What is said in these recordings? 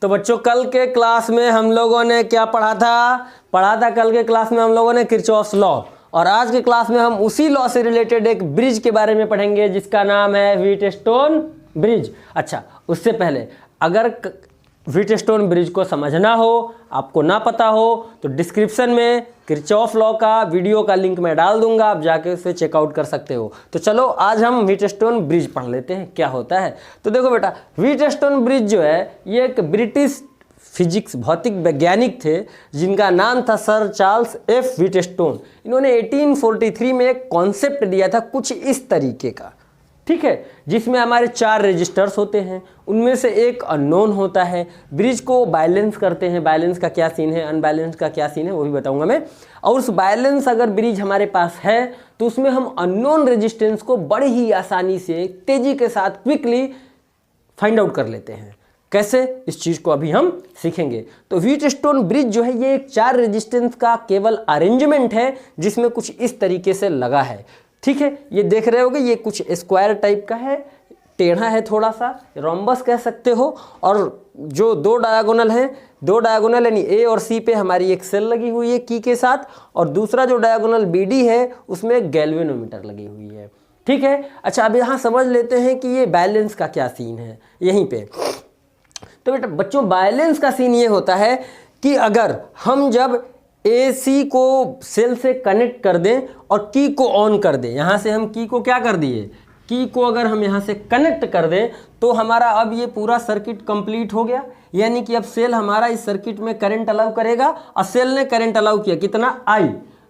तो बच्चों कल के क्लास में हम लोगों ने क्या पढ़ा था कल के क्लास में हम लोगों ने किरचॉफ्स लॉ, और आज के क्लास में हम उसी लॉ से रिलेटेड एक ब्रिज के बारे में पढ़ेंगे जिसका नाम है व्हीटस्टोन ब्रिज। अच्छा, उससे पहले अगर व्हीटस्टोन ब्रिज को समझना हो, आपको ना पता हो, तो डिस्क्रिप्शन में किरचॉफ लॉ का वीडियो का लिंक मैं डाल दूंगा, आप जाके उसे चेकआउट कर सकते हो। तो चलो आज हम व्हीटस्टोन ब्रिज पढ़ लेते हैं क्या होता है। तो देखो बेटा, व्हीटस्टोन ब्रिज जो है ये एक ब्रिटिश फिजिक्स भौतिक वैज्ञानिक थे जिनका नाम था सर चार्ल्स एफ व्हीटस्टोन। इन्होंने 1843 में एक कॉन्सेप्ट दिया था कुछ इस तरीके का, ठीक है, जिसमें हमारे 4 रजिस्टर्स होते हैं, उनमें से एक अननोन होता है। ब्रिज को बैलेंस करते हैं, बैलेंस का क्या सीन है, अनबैलेंस का क्या सीन है वो भी बताऊंगा मैं। और उस बैलेंस अगर ब्रिज हमारे पास है तो उसमें हम अननोन रेजिस्टेंस को बड़ी ही आसानी से तेजी के साथ क्विकली फाइंड आउट कर लेते हैं। कैसे, इस चीज़ को अभी हम सीखेंगे। तो व्हीटस्टोन ब्रिज जो है ये एक 4 रेजिस्टेंस का केवल अरेंजमेंट है जिसमें कुछ इस तरीके से लगा है, ठीक है। ये देख रहे होगे, ये कुछ स्क्वायर टाइप का है, टेढ़ा है, थोड़ा सा रोम्बस कह सकते हो। और जो 2 डायगोनल हैं, 2 डायगोनल यानी ए और सी पे हमारी एक सेल लगी हुई है की के साथ, और दूसरा जो डायगोनल बी डी है उसमें एक गैल्वेनोमीटर लगी हुई है, ठीक है। अच्छा, अब यहाँ समझ लेते हैं कि ये बैलेंस का क्या सीन है यहीं पे। तो बेटा बच्चों, बैलेंस का सीन ये होता है कि अगर हम जब AC को सेल से कनेक्ट कर दें और की को ऑन कर दें, यहाँ से हम की को क्या कर दिए, की को अगर हम यहाँ से कनेक्ट कर दें तो हमारा अब ये पूरा सर्किट कंप्लीट हो गया। यानी कि अब सेल हमारा इस सर्किट में करंट अलाउ करेगा, और सेल ने करंट अलाउ किया कितना, I।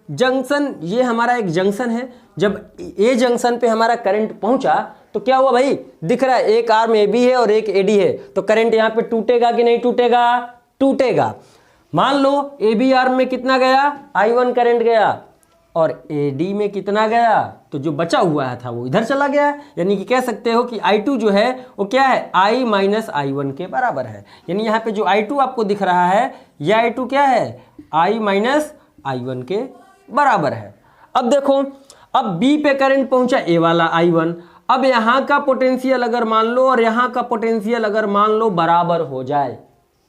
जंक्शन, ये हमारा एक जंक्शन है, जब ए जंक्शन पे हमारा करंट पहुंचा तो क्या हुआ भाई, दिख रहा है एक आर्म AB है और एक AD है, तो करंट यहाँ पे टूटेगा कि नहीं टूटेगा, टूटेगा। मान लो AB आर्म में कितना गया, I1 करंट गया, और AD में कितना गया, तो जो बचा हुआ था वो इधर चला गया। यानी कि कह सकते हो कि I2 जो है वो क्या है, I माइनस I1 के बराबर है। यानी यहाँ पे जो I2 आपको दिख रहा है, यह I2 क्या है, I माइनस I1 के बराबर है। अब देखो, अब B पे करंट पहुंचा A वाला I1। अब यहाँ का पोटेंशियल अगर मान लो और यहाँ का पोटेंशियल अगर मान लो बराबर हो जाए,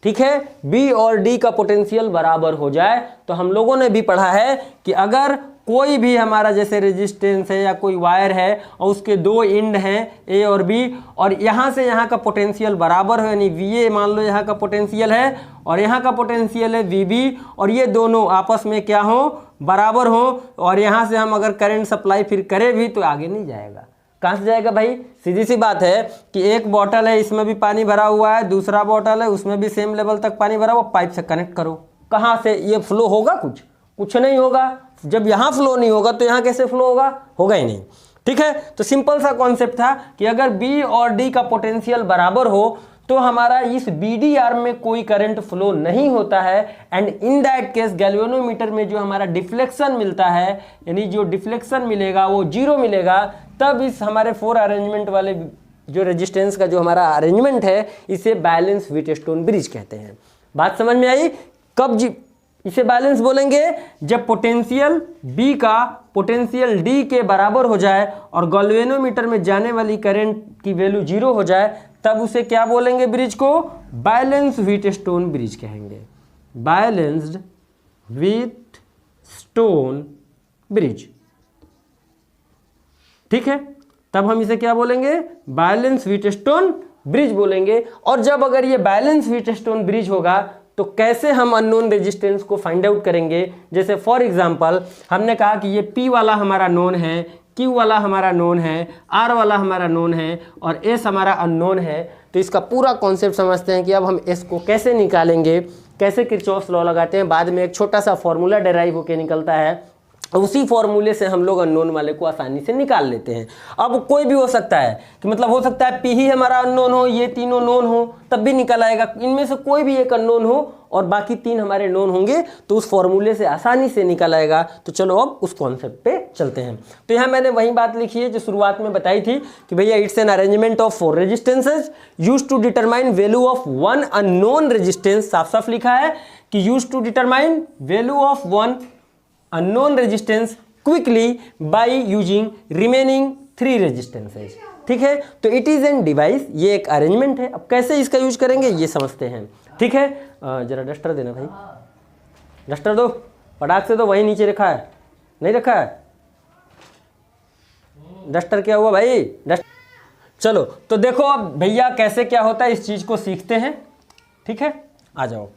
ठीक है, B और D का पोटेंशियल बराबर हो जाए, तो हम लोगों ने भी पढ़ा है कि अगर कोई भी हमारा जैसे रेजिस्टेंस है या कोई वायर है और उसके 2 एंड हैं A और B, और यहाँ से यहाँ का पोटेंशियल बराबर हो, यानी VA मान लो यहाँ का पोटेंशियल है और यहाँ का पोटेंशियल है VB, और ये दोनों आपस में क्या हो, बराबर हो, और यहाँ से हम अगर करंट सप्लाई फिर करें भी तो आगे नहीं जाएगा। कहाँ से जाएगा भाई, सीधी सी बात है कि एक बॉटल है, इसमें भी पानी भरा हुआ है, दूसरा बॉटल है उसमें भी सेम लेवल तक पानी भरा हुआ, पाइप से कनेक्ट करो, कहाँ से ये फ्लो होगा, कुछ नहीं होगा। जब यहाँ फ्लो नहीं होगा तो यहाँ कैसे फ्लो होगा, होगा ही नहीं, ठीक है। तो सिंपल सा कॉन्सेप्ट था कि अगर B और D का पोटेंशियल बराबर हो तो हमारा इस BD आर्म में कोई करंट फ्लो नहीं होता है, and in that case galvanometer में जो हमारा डिफ्लेक्शन मिलता है, यानी जो डिफ्लेक्शन मिलेगा वो 0 मिलेगा। तब इस हमारे 4 अरेंजमेंट वाले जो रेजिस्टेंस का जो हमारा अरेंजमेंट है इसे बैलेंस व्हीटस्टोन ब्रिज कहते हैं। बात समझ में आई। कब इसे बैलेंस बोलेंगे, जब पोटेंशियल B का पोटेंशियल D के बराबर हो जाए और गैल्वेनोमीटर में जाने वाली करंट की वैल्यू 0 हो जाए, तब उसे क्या बोलेंगे, ब्रिज को बैलेंस व्हीटस्टोन ब्रिज कहेंगे, बैलेंस्ड व्हीटस्टोन ब्रिज, ठीक है। तब हम इसे क्या बोलेंगे, बैलेंस व्हीटस्टोन ब्रिज बोलेंगे। और जब अगर ये बैलेंस व्हीटस्टोन ब्रिज होगा तो कैसे हम अननोन रेजिस्टेंस को फाइंड आउट करेंगे। जैसे फॉर एग्जांपल हमने कहा कि ये P वाला हमारा नोन है, Q वाला हमारा नोन है, R वाला हमारा नोन है, और S हमारा अननोन है। तो इसका पूरा कॉन्सेप्ट समझते हैं कि अब हम S को कैसे निकालेंगे, कैसे किरचॉफ्स लॉ लगाते हैं। बाद में एक छोटा सा फॉर्मूला डेराइव होकर निकलता है, उसी फॉर्मूले से हम लोग अननोन वाले को आसानी से निकाल लेते हैं। अब कोई भी हो सकता है कि मतलब हो सकता है P ही हमारा अननोन हो, ये तीनों नोन हो, तब भी निकल आएगा। इनमें से कोई भी एक अननोन हो और बाकी 3 हमारे नोन होंगे तो उस फॉर्मूले से आसानी से निकल आएगा। तो चलो अब उस कॉन्सेप्ट पे चलते हैं। तो यहाँ मैंने वही बात लिखी है जो शुरुआत में बताई थी कि भैया it's an arrangement of 4 resistances used to determine value of 1 unknown resistance. साफ साफ लिखा है कि used to determine value of 1 unknown resistance quickly by using remaining 3 resistances, ठीक है। तो इट इज एन डिवाइस, ये एक अरेंजमेंट है। अब कैसे इसका यूज करेंगे ये समझते हैं। ठीक है, जरा डस्टर देना भाई, डस्टर दो, पटाख से दो, वहीं नीचे रखा है, नहीं रखा है डस्टर, क्या हुआ भाई डस्ट। चलो तो देखो अब भैया कैसे क्या होता है इस चीज़ को सीखते हैं, ठीक है, आ जाओ।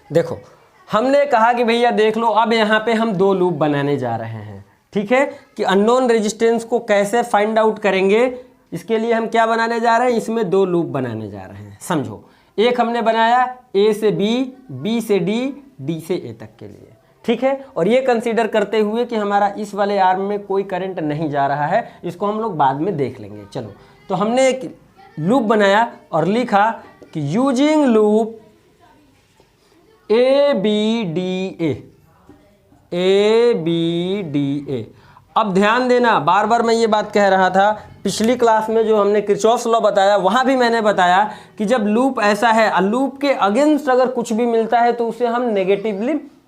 देखो हमने कहा कि भैया देख लो, अब यहाँ पे हम 2 लूप बनाने जा रहे हैं, ठीक है, कि अननोन रेजिस्टेंस को कैसे फाइंड आउट करेंगे, इसके लिए हम क्या बनाने जा रहे हैं, इसमें 2 लूप बनाने जा रहे हैं। समझो, एक हमने बनाया ए से बी, बी से डी, डी से ए तक के लिए, ठीक है, और ये कंसीडर करते हुए कि हमारा इस वाले आर्म में कोई करंट नहीं जा रहा है, इसको हम लोग बाद में देख लेंगे। चलो तो हमने एक लूप बनाया और लिखा कि using loop A B D A, A B D A. अब ध्यान देना, बार बार मैं ये बात कह रहा था, पिछली क्लास में जो हमने किरचॉफ्स लॉ बताया वहाँ भी मैंने बताया कि जब लूप ऐसा है, लूप के अगेंस्ट अगर कुछ भी मिलता है तो उसे हम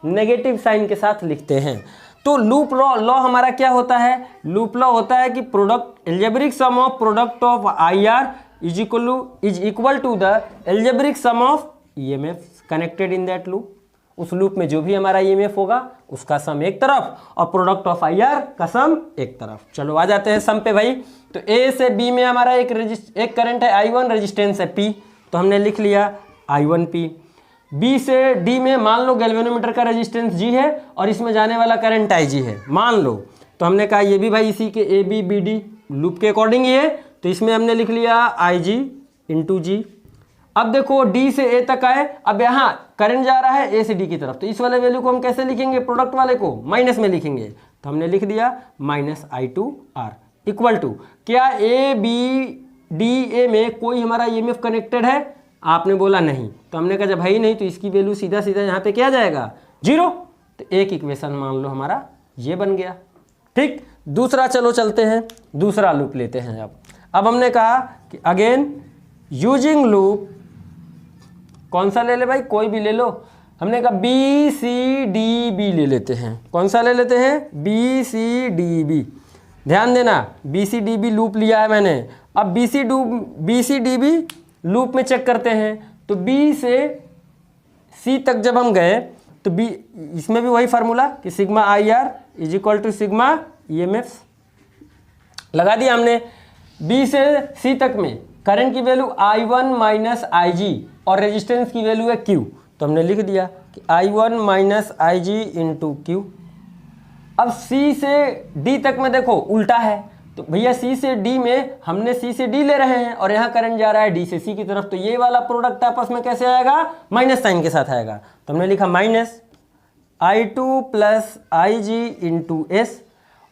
नेगेटिव साइन के साथ लिखते हैं। तो लूप लॉ हमारा क्या होता है, लूप लॉ होता है कि product algebraic sum of product of I R is equal to the algebraic sum of EMF connected in that loop. उस लूप में जो भी हमारा ईएमएफ होगा उसका सम एक तरफ और प्रोडक्ट ऑफ आई आर का सम एक तरफ। चलो आ जाते हैं सम पे भाई। तो ए से बी में हमारा एक करंट है I1, रेजिस्टेंस है P, तो हमने लिख लिया I1P। बी से डी में मान लो गैल्वेनोमीटर का रेजिस्टेंस G है और इसमें जाने वाला करंट IG है, मान लो, तो हमने कहा ये भी भाई इसी के ABBD लूप के अकॉर्डिंग ही है, तो इसमें हमने लिख लिया IG इंटू G। अब देखो D से A तक आए, अब यहाँ करंट जा रहा है A से D की तरफ, तो इस वाले वैल्यू को हम कैसे लिखेंगे, प्रोडक्ट वाले को माइनस में लिखेंगे, तो हमने लिख दिया -I2R इक्वल टू, क्या ABDA में कोई हमारा EMF कनेक्टेड है, आपने बोला नहीं, तो हमने कहा जब है ही नहीं तो इसकी वैल्यू सीधा सीधा यहाँ पे क्या जाएगा 0, तो एक इक्वेशन मान लो हमारा ये बन गया। ठीक, दूसरा चलो चलते हैं, दूसरा लूप लेते हैं। अब हमने कहा कि अगेन यूजिंग लूप, कौन सा ले ले भाई, कोई भी ले लो, हमने कहा BCDB ले लेते हैं। कौन सा ले लेते हैं, BCDB। ध्यान देना, BCDB लूप लिया है मैंने। अब BCDB लूप में चेक करते हैं, तो B से C तक जब हम गए तो B, इसमें भी वही फार्मूला कि sigma IR is equal to sigma EMF लगा दिया हमने। B से C तक में करंट की वैल्यू I1 माइनस IG और रेजिस्टेंस की वैल्यू है Q, तो हमने लिख दिया कि I1 minus IG into Q। अब C से D तक में देखो उल्टा है, तो भैया C से D में हमने C से D ले रहे हैं और यहाँ करंट जा रहा है D से C की तरफ, तो ये वाला प्रोडक्ट आपस में कैसे आएगा, माइनस साइन के साथ आएगा, तो हमने लिखा minus I2 plus IG into S।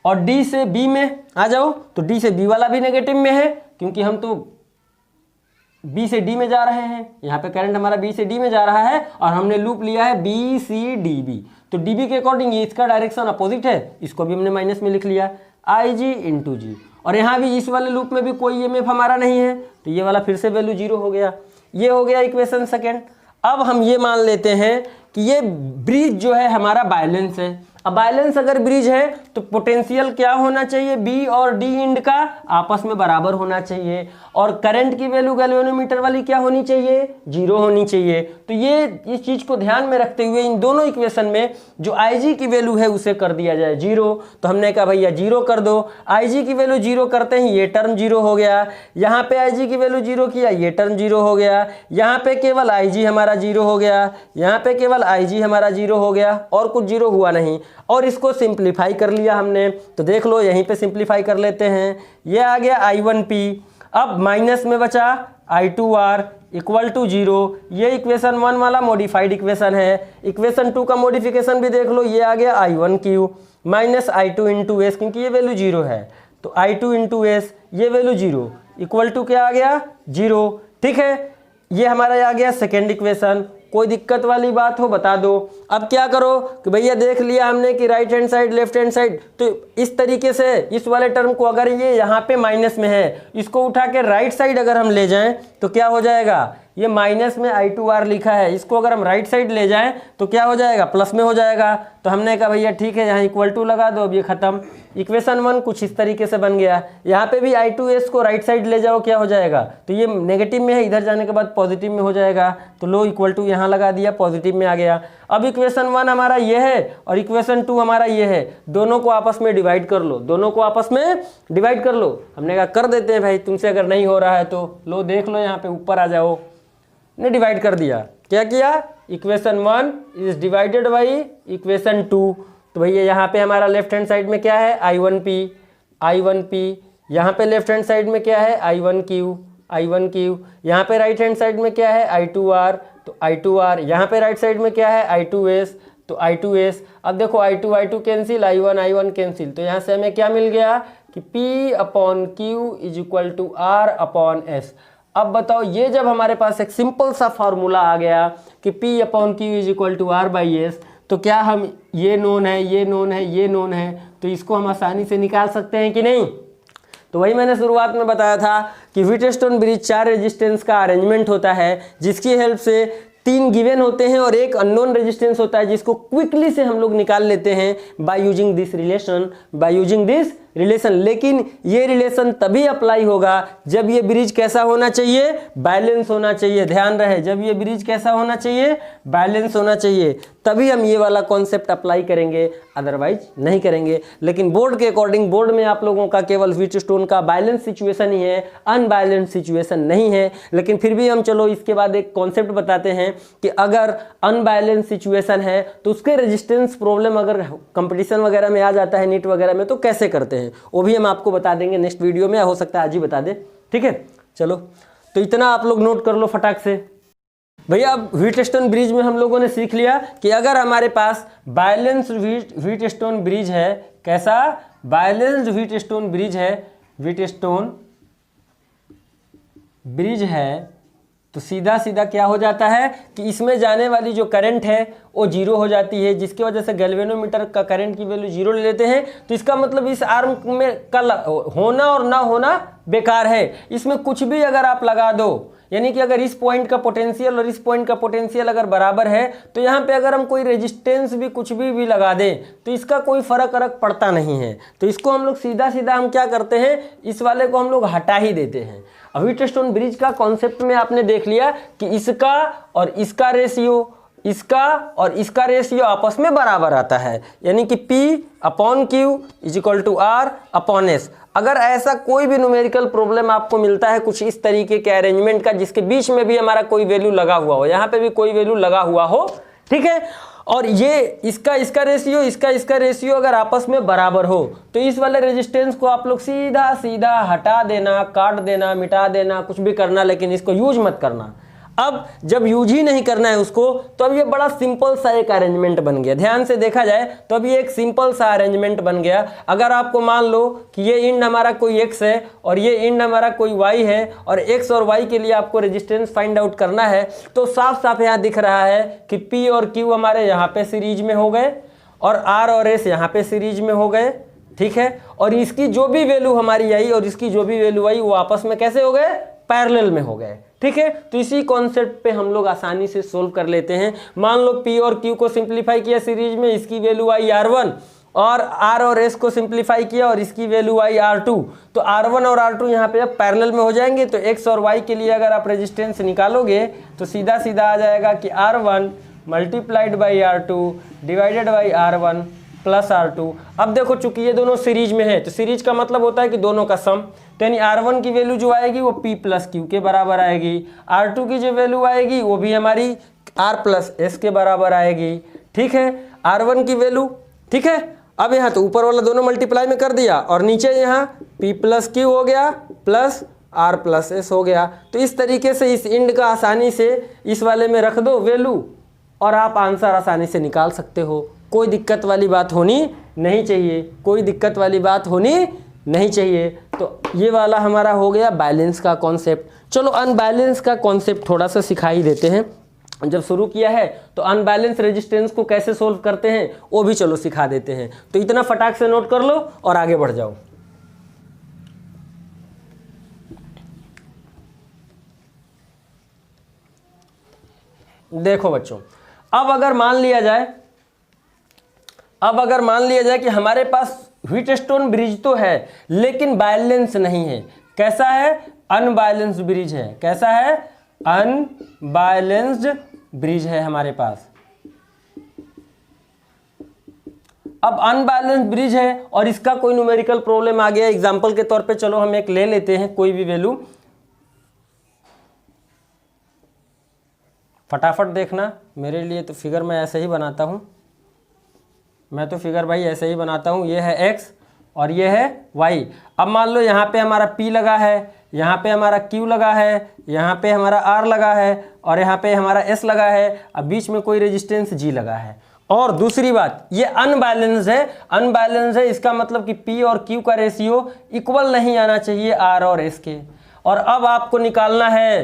और D से B में आ जाओ, तो D से B वाला भी नेगेटिव में है क्योंकि हम तो B से D में जा रहे हैं, यहाँ पे करंट हमारा B से D में जा रहा है और हमने लूप लिया है BCDB, तो DB के अकॉर्डिंग ये इसका डायरेक्शन अपोजिट है, इसको भी हमने माइनस में लिख लिया IG इंटू G। और यहाँ भी इस वाले लूप में भी कोई EMF हमारा नहीं है, तो ये वाला फिर से वैल्यू 0 हो गया। ये हो गया इक्वेशन सेकेंड। अब हम ये मान लेते हैं कि ये ब्रिज जो है हमारा बैलेंस है। अब बैलेंस अगर ब्रिज है तो पोटेंशियल क्या होना चाहिए, B और D इंड का आपस में बराबर होना चाहिए, और करंट की वैल्यू गैल्वेनोमीटर वाली क्या होनी चाहिए, 0 होनी चाहिए। तो ये इस चीज़ को ध्यान में रखते हुए इन दोनों इक्वेशन में जो IG की वैल्यू है उसे कर दिया जाए 0। तो हमने कहा भैया 0 कर दो, IG की वैल्यू 0 करते ही ये टर्म 0 हो गया, यहाँ पे IG की वैल्यू 0 किया, ये टर्म 0 हो गया, यहाँ पे केवल IG हमारा 0 हो गया, यहाँ पे केवल IG हमारा 0 हो गया और कुछ 0 हुआ नहीं। और इसको सिंप्लीफाई कर लिया हमने, तो देख लो यहीं पे सिंप्लीफाई कर लेते हैं। ये आ गया I1P, अब माइनस में बचा I2R इक्वल टू 0। ये इक्वेशन 1 वाला मॉडिफाइड इक्वेशन है। इक्वेशन 2 का मॉडिफिकेशन भी देख लो, ये आ गया I1Q minus I2 into S, क्योंकि ये वैल्यू 0 है, तो I2 इंटू एस ये वैल्यू 0 इक्वल टू क्या आ गया 0। ठीक है, ये हमारा आ गया सेकेंड इक्वेशन। कोई दिक्कत वाली बात हो बता दो। अब क्या करो कि भैया देख लिया हमने कि right hand side left hand side, तो इस तरीके से इस वाले टर्म को अगर ये यहाँ पे माइनस में है, इसको उठा के राइट साइड अगर हम ले जाएं तो क्या हो जाएगा, ये माइनस में I2R लिखा है, इसको अगर हम राइट साइड ले जाएं तो क्या हो जाएगा, प्लस में हो जाएगा। तो हमने कहा भैया ठीक है, यहाँ इक्वल टू लगा दो, अब ये खत्म। इक्वेशन 1 कुछ इस तरीके से बन गया। यहाँ पे भी I2S को राइट साइड ले जाओ, क्या हो जाएगा, तो ये नेगेटिव में है, इधर जाने के बाद पॉजिटिव में हो जाएगा, तो लो इक्वल टू यहाँ लगा दिया, पॉजिटिव में आ गया। अब इक्वेशन 1 हमारा ये है और इक्वेशन 2 हमारा ये है, दोनों को आपस में डिवाइड कर लो, दोनों को आपस में डिवाइड कर लो। हमने कहा कर देते हैं भाई, तुमसे अगर नहीं हो रहा है तो लो देख लो, यहाँ पे ऊपर आ जाओ, ने डिवाइड कर दिया। क्या किया, equation 1 is divided by equation 2, तो भैया यहाँ पे हमारा लेफ्ट हैंड साइड में क्या है, I1P, यहाँ पे लेफ्ट हैंड साइड में क्या है, I1Q, यहाँ पे राइट हैंड साइड में क्या है, I2R, तो I2R, यहाँ पे राइट साइड में क्या है, I2S, तो I2S। अब देखो I2 कैंसिल, I1 कैंसिल, तो यहाँ से हमें क्या मिल गया कि P/Q is equal to R/S। अब बताओ, ये जब हमारे पास एक सिंपल सा फॉर्मूला आ गया कि P/Q is equal to R/S, तो क्या हम ये नोन है, ये नोन है, ये नोन है, तो इसको हम आसानी से निकाल सकते हैं कि नहीं। तो वही मैंने शुरुआत में बताया था कि व्हीटस्टोन ब्रिज 4 रेजिस्टेंस का अरेंजमेंट होता है, जिसकी हेल्प से 3 गिवन होते हैं और एक अननोन रेजिस्टेंस होता है, जिसको क्विकली से हम लोग निकाल लेते हैं बाय यूजिंग दिस रिलेशन। लेकिन ये रिलेशन तभी अप्लाई होगा जब ये ब्रिज कैसा होना चाहिए, बैलेंस होना चाहिए। ध्यान रहे, जब ये ब्रिज कैसा होना चाहिए, बैलेंस होना चाहिए, तभी हम ये वाला कॉन्सेप्ट अप्लाई करेंगे, अदरवाइज नहीं करेंगे। लेकिन बोर्ड के अकॉर्डिंग, बोर्ड में आप लोगों का केवल व्हीटस्टोन का बैलेंस सिचुएशन ही है, अनबैलेंस सिचुएशन नहीं है। लेकिन फिर भी हम चलो इसके बाद एक कॉन्सेप्ट बताते हैं कि अगर अनबैलेंस सिचुएशन है तो उसके रेजिस्टेंस प्रॉब्लम अगर कंपटीशन वगैरह में आ जाता है, नीट वगैरह में, तो कैसे करते हैं, वो भी हम आपको बता देंगे नेक्स्ट वीडियो में, हो सकता है आज ही बता दे। ठीक है, चलो तो इतना आप लोग नोट कर लो फटाक से। भैया अब व्हीटस्टोन ब्रिज में हम लोगों ने सीख लिया कि अगर हमारे पास बैलेंस व्हीटस्टोन ब्रिज है, कैसा, बैलेंस्ड व्हीटस्टोन ब्रिज है, व्हीटस्टोन ब्रिज है, तो सीधा सीधा क्या हो जाता है कि इसमें जाने वाली जो करंट है वो जीरो हो जाती है, जिसकी वजह से गैल्वेनोमीटर का करंट की वैल्यू जीरो ले लेते हैं। तो इसका मतलब इस आर्म में कल होना और ना होना बेकार है। इसमें कुछ भी अगर आप लगा दो, यानी कि अगर इस पॉइंट का पोटेंशियल और इस पॉइंट का पोटेंशियल अगर बराबर है, तो यहाँ पे अगर हम कोई रेजिस्टेंस भी कुछ भी लगा दें तो इसका कोई फर्क पड़ता नहीं है। तो इसको हम लोग सीधा सीधा हम क्या करते हैं, इस वाले को हम लोग हटा ही देते हैं। व्हीटस्टोन ब्रिज का कॉन्सेप्ट में आपने देख लिया कि इसका और इसका रेशियो, इसका और इसका रेशियो आपस में बराबर आता है, यानी कि P/Q is equal to R/S। अगर ऐसा कोई भी न्यूमेरिकल प्रॉब्लम आपको मिलता है कुछ इस तरीके के अरेंजमेंट का, जिसके बीच में भी हमारा कोई वैल्यू लगा हुआ हो, यहाँ पे भी कोई वैल्यू लगा हुआ हो, ठीक है, और ये इसका रेशियो, इसका रेशियो अगर आपस में बराबर हो, तो इस वाले रेजिस्टेंस को आप लोग सीधा सीधा हटा देना, काट देना, मिटा देना, कुछ भी करना, लेकिन इसको यूज मत करना। अब जब यूज ही नहीं करना है उसको, तो अब ये बड़ा सिंपल सा एक अरेंजमेंट बन गया। ध्यान से देखा जाए तो अब ये एक सिंपल सा अरेंजमेंट बन गया। अगर आपको मान लो कि ये इंड हमारा कोई x है और ये इंड हमारा कोई y है, और x और y के लिए आपको रेजिस्टेंस फाइंड आउट करना है, तो साफ साफ यहाँ दिख रहा है कि P और Q हमारे यहाँ पे सीरीज में हो गए और R और S यहाँ पे सीरीज में हो गए, ठीक है, और इसकी जो भी वैल्यू हमारी आई और इसकी जो भी वैल्यू आई वो आपस में कैसे हो गए, पैरेलल में हो गए, ठीक है। तो इसी कॉन्सेप्ट पे हम लोग आसानी से सोल्व कर लेते हैं। मान लो P और Q को सिंप्लीफाई किया सीरीज में, इसकी वैल्यू आई R1, और R और S को सिंप्लीफाई किया और इसकी वैल्यू आई R2, तो R1 और R2 यहाँ पे अब पैरेलल में हो जाएंगे। तो X और Y के लिए अगर आप रेजिस्टेंस निकालोगे तो सीधा सीधा आ जाएगा कि R1 multiplied by R2 divided by R1 plus R2। अब देखो चूंकि ये दोनों सीरीज में है, तो सीरीज का मतलब होता है कि दोनों का सम, तो यानी R1 की वैल्यू जो आएगी वो P प्लस Q के बराबर आएगी, R2 की जो वैल्यू आएगी वो भी हमारी R प्लस S के बराबर आएगी, ठीक है, R1 की वैल्यू, ठीक है। अब यहाँ तो ऊपर वाला दोनों मल्टीप्लाई में कर दिया और नीचे यहाँ P प्लस Q हो गया प्लस R प्लस S हो गया। तो इस तरीके से इस इंड का आसानी से इस वाले में रख दो वैल्यू और आप आंसर आसानी से निकाल सकते हो। कोई दिक्कत वाली बात होनी नहीं चाहिए, कोई दिक्कत वाली बात होनी नहीं चाहिए। तो ये वाला हमारा हो गया बैलेंस का कॉन्सेप्ट। चलो अनबैलेंस का कॉन्सेप्ट थोड़ा सा सिखाई देते हैं। जब शुरू किया है तो अनबैलेंस रेजिस्टेंस को कैसे सोल्व करते हैं वो भी चलो सिखा देते हैं। तो इतना फटाक से नोट कर लो और आगे बढ़ जाओ। देखो बच्चों, अब अगर मान लिया जाए अब अगर मान लिया जाए कि हमारे पास व्हीटस्टोन ब्रिज तो है लेकिन बैलेंस नहीं है, कैसा है, अनबैलेंस्ड ब्रिज है, कैसा है, अनबैलेंस्ड ब्रिज है हमारे पास। अब अनबैलेंस्ड ब्रिज है और इसका कोई न्यूमेरिकल प्रॉब्लम आ गया, एग्जांपल के तौर पे चलो हम एक ले लेते हैं, कोई भी वैल्यू, फटाफट देखना, मेरे लिए तो फिगर मैं ऐसे ही बनाता हूं, मैं तो फिगर भाई ऐसे ही बनाता हूं, ये है x और ये है y। अब मान लो यहाँ पे हमारा p लगा है, यहाँ पे हमारा q लगा है, यहाँ पे हमारा r लगा है और यहाँ पे हमारा s लगा है, अब बीच में कोई रेजिस्टेंस g लगा है। और दूसरी बात, ये अनबैलेंस्ड है, अनबैलेंस्ड है इसका मतलब कि p और q का रेशियो इक्वल नहीं आना चाहिए r और s के। और अब आपको निकालना है,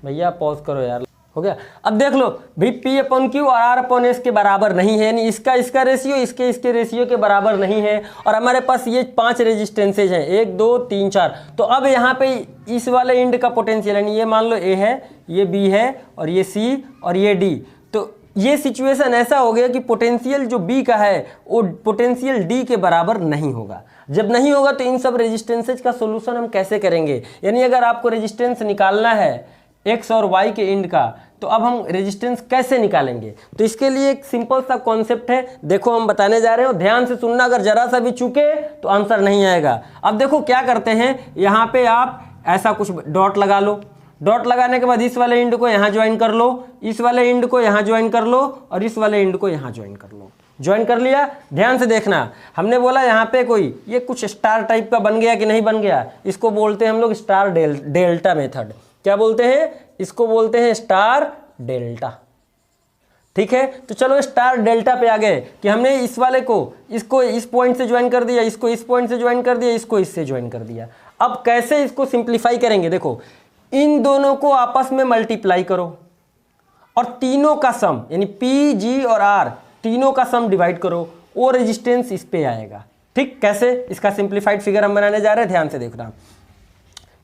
भैया पॉज करो यार, हो गया। अब देख लो भाई P अपॉन Q और R अपॉन S के बराबर नहीं है, यानी इसका रेशियो इसके रेशियो के बराबर नहीं है। और हमारे पास ये 5 रेजिस्टेंसेज हैं, 1 2 3 4। तो अब यहाँ पे इस वाले एंड का पोटेंशियल, यानी ये मान लो A है, ये B है और ये C और ये D। तो ये सिचुएशन ऐसा हो गया कि पोटेंशियल जो B का है वो पोटेंशियल D के बराबर नहीं होगा। जब नहीं होगा तो इन सब रेजिस्टेंसेज का सोल्यूशन हम कैसे करेंगे, यानी अगर आपको रेजिस्टेंस निकालना है x और y के एंड का, तो अब हम रेजिस्टेंस कैसे निकालेंगे। तो इसके लिए एक सिंपल सा कॉन्सेप्ट है, देखो हम बताने जा रहे हो, ध्यान से सुनना, अगर जरा सा भी चूके तो आंसर नहीं आएगा। अब देखो क्या करते हैं, यहाँ पे आप ऐसा कुछ डॉट लगा लो, डॉट लगाने के बाद इस वाले एंड को यहाँ ज्वाइन कर लो, इस वाले एंड को यहाँ ज्वाइन कर लो और इस वाले एंड को यहाँ ज्वाइन कर लो। ज्वाइन कर लिया, ध्यान से देखना, हमने बोला यहाँ पे कोई ये कुछ स्टार टाइप का बन गया कि नहीं बन गया, इसको बोलते हैं हम लोग स्टार डेल्टा मेथड। क्या बोलते हैं, इसको बोलते हैं स्टार डेल्टा। ठीक है, तो चलो स्टार डेल्टा पे आ गए कि हमने इस वाले को इसको इस पॉइंट से ज्वाइन कर दिया, इसको इस पॉइंट से ज्वाइन कर दिया, इसको इससे ज्वाइन कर दिया। अब कैसे इसको सिंप्लीफाई करेंगे, देखो इन दोनों को आपस में मल्टीप्लाई करो और तीनों का सम, यानी P, G और R तीनों का सम डिवाइड करो, वो रेजिस्टेंस इस पे आएगा। ठीक, कैसे, इसका सिंप्लीफाइड फिगर हम बनाने जा रहे हैं, ध्यान से देखना।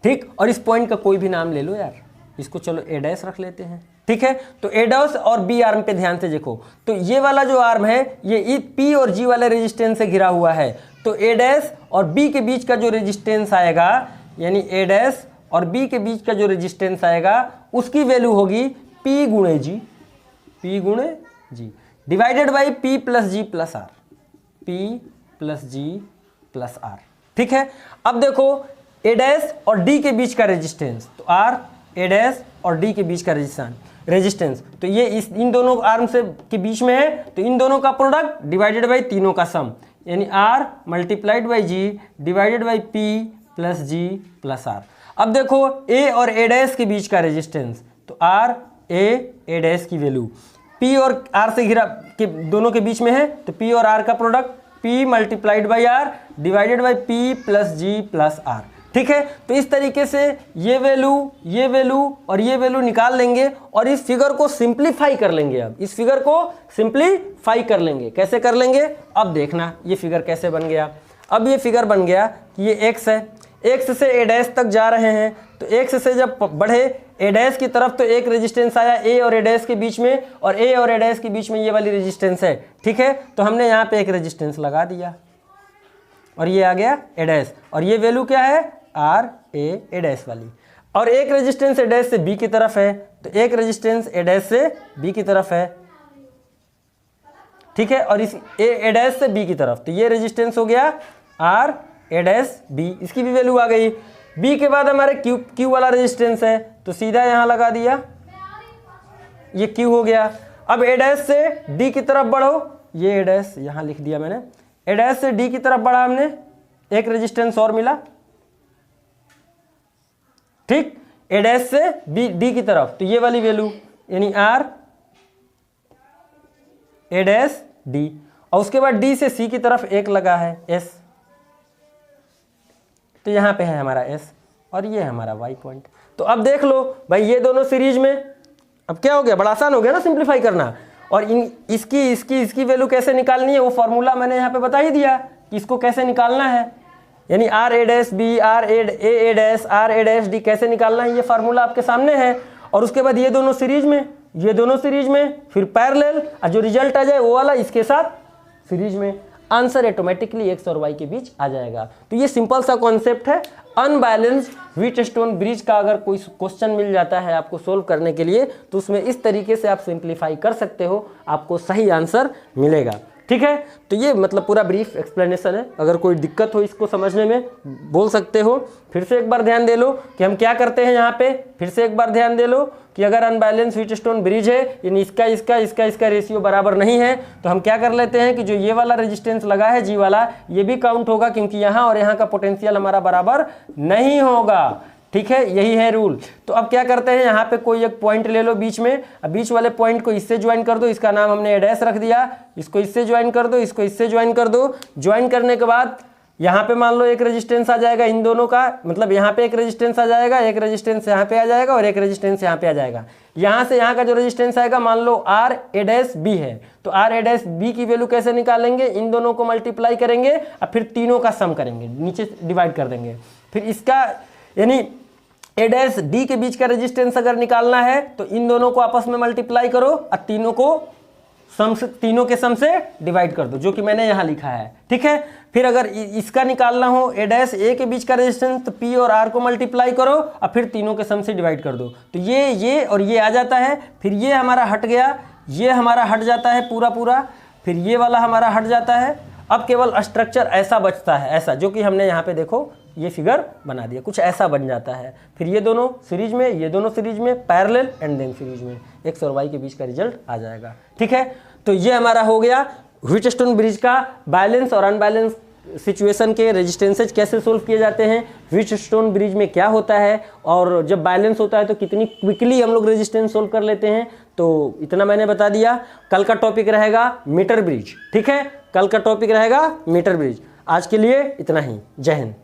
ठीक, और इस पॉइंट का कोई भी नाम ले लो यार, इसको चलो A डैश रख लेते हैं। ठीक है, तो A डैश और B आर्म पे ध्यान से देखो, तो ये वाला जो आर्म है ये P और G वाले रेजिस्टेंस से घिरा हुआ है, तो A डैश और B के बीच का जो रेजिस्टेंस आएगा, यानी A डैश और B के बीच का जो रेजिस्टेंस आएगा उसकी वैल्यू होगी P गुणे G, P गुणे G divided by P plus G plus R, P plus G plus R। ठीक है, अब देखो A डैश और D के बीच का रेजिस्टेंस, तो R A डैश और D के बीच का रेजिस्टेंस, तो ये इन दोनों आर्म से के बीच में है, तो इन दोनों का प्रोडक्ट डिवाइडेड बाई तीनों का सम, यानी R multiplied by G divided by P plus G plus R। अब देखो A और A डैश के बीच का रेजिस्टेंस, तो R A डैश की वैल्यू P और R से घिरा के दोनों के बीच में है, तो P और R का product P multiplied by R divided by P plus G plus R। ठीक है, तो इस तरीके से ये वैल्यू और ये वैल्यू निकाल लेंगे और इस फिगर को सिंप्लीफाई कर लेंगे। अब इस फिगर को सिंप्लीफाई कर लेंगे, कैसे कर लेंगे, अब देखना ये फिगर कैसे बन गया। अब ये फिगर बन गया कि ये x है, x से A डैश तक जा रहे हैं, तो x से जब बढ़े A डैश की तरफ तो एक रेजिस्टेंस आया A और A डैश के बीच में, और A और A डैश के बीच में ये वाली रेजिस्टेंस है। ठीक है, तो हमने यहाँ पे एक रेजिस्टेंस लगा दिया और ये आ गया A डैश, और ये वैल्यू क्या है R A डैश वाली, और एक रेजिस्टेंस A डैश से B की तरफ है, तो एक रेजिस्टेंस A डैश से B की तरफ है। ठीक है, और इस A डैश से B की तरफ, तो ये रेजिस्टेंस हो गया R A डैश B, इसकी भी वैल्यू आ गई। B के बाद हमारे Q वाला रेजिस्टेंस है, तो सीधा यहाँ लगा दिया, ये Q हो गया। अब A डैश से D की तरफ बढ़ो, ये A डैश यहाँ लिख दिया मैंने, A डैश से D की तरफ बढ़ा हमने, एक रेजिस्टेंस और मिला। ठीक, A डैश से D की तरफ, तो ये वाली वैल्यू यानी R A डैश D, और उसके बाद D से C की तरफ एक लगा है S, तो यहाँ पे है हमारा S और ये है हमारा Y पॉइंट। तो अब देख लो भाई ये दोनों सीरीज में, अब क्या हो गया, बड़ा आसान हो गया ना सिंप्लीफाई करना। और इसकी वैल्यू कैसे निकालनी है वो फॉर्मूला मैंने यहाँ पे बता ही दिया कि इसको कैसे निकालना है, यानी R A dash B R A dash R A dash D कैसे निकालना है, ये फार्मूला आपके सामने है। और उसके बाद ये दोनों सीरीज में, फिर पैरेलल, और जो रिजल्ट आ जाए वो वाला इसके साथ सीरीज में, आंसर ऑटोमेटिकली एक्स और वाई के बीच आ जाएगा। तो ये सिंपल सा कॉन्सेप्ट है। अनबैलेंस्ड व्हीटस्टोन ब्रिज का अगर कोई क्वेश्चन मिल जाता है आपको सोल्व करने के लिए, तो उसमें इस तरीके से आप सिंप्लीफाई कर सकते हो, आपको सही आंसर मिलेगा। ठीक है, तो ये मतलब पूरा ब्रीफ एक्सप्लेनेशन है। अगर कोई दिक्कत हो इसको समझने में बोल सकते हो। फिर से एक बार ध्यान दे लो कि हम क्या करते हैं यहाँ पे। फिर से एक बार ध्यान दे लो कि अगर अनबैलेंस व्हीटस्टोन ब्रिज है, यानी इसका रेशियो बराबर नहीं है, तो हम क्या कर लेते हैं कि जो ये वाला रेजिस्टेंस लगा है जी वाला, ये भी काउंट होगा, क्योंकि यहाँ और यहाँ का पोटेंशियल हमारा बराबर नहीं होगा। ठीक है, यही है रूल। तो अब क्या करते हैं, यहाँ पे कोई एक पॉइंट ले लो बीच में, अब बीच वाले पॉइंट को इससे ज्वाइन कर दो, इसका नाम हमने डैश रख दिया, इसको इससे ज्वाइन कर दो, इसको इससे ज्वाइन कर दो। ज्वाइन करने के बाद यहाँ पे मान लो एक रेजिस्टेंस आ जाएगा इन दोनों का, मतलब यहाँ पे एक रेजिस्टेंस आ जाएगा, एक रेजिस्टेंस यहाँ पे आ जाएगा और एक रेजिस्टेंस यहाँ पे आ जाएगा। यहाँ से यहाँ का जो रेजिस्टेंस आएगा मान लो आर ए डैश बी है, तो आर ए डैश बी की वैल्यू कैसे निकालेंगे, इन दोनों को मल्टीप्लाई करेंगे और फिर तीनों का सम करेंगे, नीचे डिवाइड कर देंगे। फिर इसका यानी ए डैश डी के बीच का रेजिस्टेंस अगर निकालना है तो इन दोनों को आपस में मल्टीप्लाई करो और तीनों के सम से डिवाइड कर दो, जो कि मैंने यहाँ लिखा है। ठीक है, फिर अगर इसका निकालना हो ए डैश ए के बीच का रेजिस्टेंस, तो पी और आर को मल्टीप्लाई करो और फिर तीनों के सम से डिवाइड कर दो, तो ये और ये आ जाता है। फिर ये हमारा हट गया, ये हमारा हट जाता है पूरा, फिर ये वाला हमारा हट जाता है। अब केवल स्ट्रक्चर ऐसा बचता है, ऐसा जो कि हमने यहाँ पे देखो ये फिगर बना दिया, कुछ ऐसा बन जाता है। फिर ये दोनों सीरीज में, ये दोनों सीरीज में, पैरेलल एंड देन सीरीज में, एक्स और वाई के बीच का रिजल्ट आ जाएगा। ठीक है, तो ये हमारा हो गया व्हीटस्टोन ब्रिज का बैलेंस और अनबैलेंस सिचुएशन के रेजिस्टेंसेज कैसे सोल्व किए जाते हैं, व्हीटस्टोन ब्रिज में क्या होता है, और जब बैलेंस होता है तो कितनी क्विकली हम लोग रेजिस्टेंस सोल्व कर लेते हैं। तो इतना मैंने बता दिया। कल का टॉपिक रहेगा मीटर ब्रिज। ठीक है, कल का टॉपिक रहेगा मीटर ब्रिज। आज के लिए इतना ही। जय हिंद।